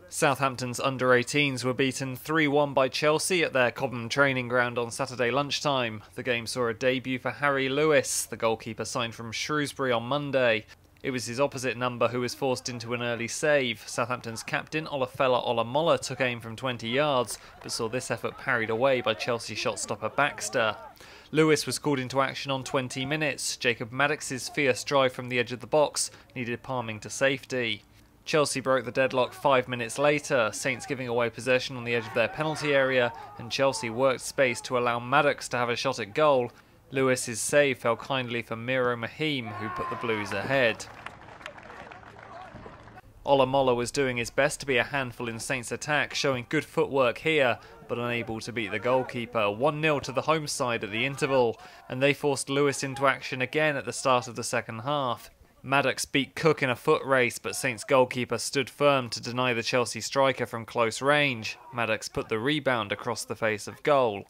Southampton's under-18s were beaten 3-1 by Chelsea at their Cobham training ground on Saturday lunchtime. The game saw a debut for Harry Lewis, the goalkeeper signed from Shrewsbury on Monday. It was his opposite number who was forced into an early save. Southampton's captain Olafella Olamola took aim from 20 yards, but saw this effort parried away by Chelsea shot stopper Baxter. Lewis was called into action on 20 minutes. Jacob Maddox's fierce drive from the edge of the box needed palming to safety. Chelsea broke the deadlock 5 minutes later, Saints giving away possession on the edge of their penalty area, and Chelsea worked space to allow Maddox to have a shot at goal. Lewis's save fell kindly for Miro Mahim, who put the Blues ahead. Olamola was doing his best to be a handful in Saints' attack, showing good footwork here, but unable to beat the goalkeeper. 1-0 to the home side at the interval, and they forced Lewis into action again at the start of the second half. Maddox beat Cook in a foot race, but Saints' goalkeeper stood firm to deny the Chelsea striker from close range. Maddox put the rebound across the face of goal.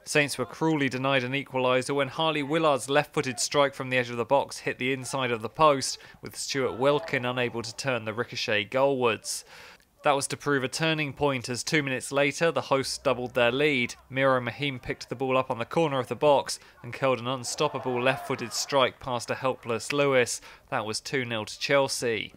Saints were cruelly denied an equaliser when Harley Willard's left-footed strike from the edge of the box hit the inside of the post, with Stuart Wilkin unable to turn the ricochet goalwards. That was to prove a turning point as 2 minutes later the hosts doubled their lead. Miro Mahim picked the ball up on the corner of the box and curled an unstoppable left-footed strike past a helpless Lewis. That was 2-0 to Chelsea.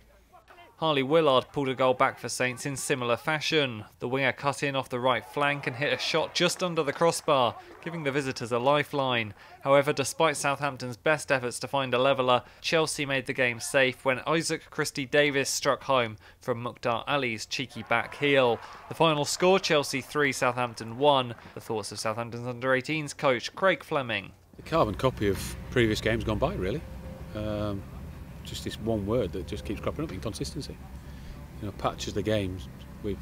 Harley Willard pulled a goal back for Saints in similar fashion. The winger cut in off the right flank and hit a shot just under the crossbar, giving the visitors a lifeline. However, despite Southampton's best efforts to find a leveller, Chelsea made the game safe when Isaac Christie-Davis struck home from Mukhtar Ali's cheeky back heel. The final score, Chelsea 3, Southampton 1. The thoughts of Southampton's under-18s coach Craig Fleming. A carbon copy of previous games gone by, really. Just this one word that just keeps cropping up: inconsistency. You know, patches the games we've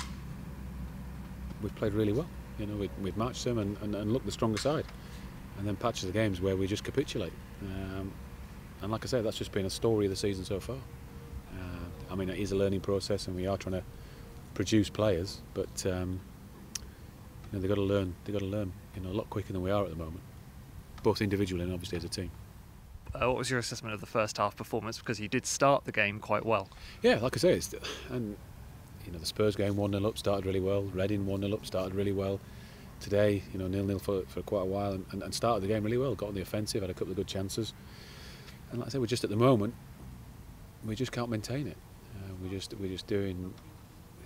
played really well. You know, we've matched them and looked the stronger side, and then patches the games where we just capitulate. And like I say, that's just been a story of the season so far. I mean, it is a learning process, and we are trying to produce players, but you know, they've got to learn. They've got to learn, you know, a lot quicker than we are at the moment, both individually and obviously as a team. What was your assessment of the first half performance? Because you did start the game quite well. Yeah, like I say, and you know, the Spurs game 1-0 up started really well. Reading 1-0 up started really well. Today, you know, 0-0 for quite a while and started the game really well. Got on the offensive, had a couple of good chances. And like I say, we're just at the moment, we just can't maintain it. We're just doing,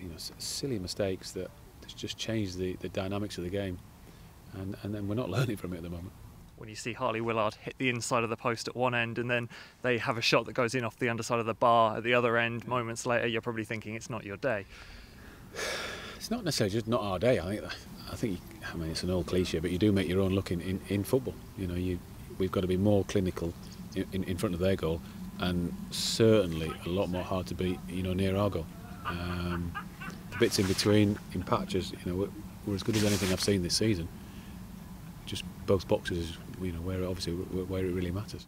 you know, silly mistakes that just change the dynamics of the game, and then we're not learning from it at the moment. When you see Harley Willard hit the inside of the post at one end and then they have a shot that goes in off the underside of the bar at the other end, moments later you're probably thinking it's not your day. It's not necessarily just not our day. I mean, it's an old cliche, but you do make your own luck in football. You know, we've got to be more clinical in front of their goal, and certainly a lot more hard to beat, you know, near our goal. The bits in between, in patches, you know, we're as good as anything I've seen this season. Just both boxes, you know, where it really matters.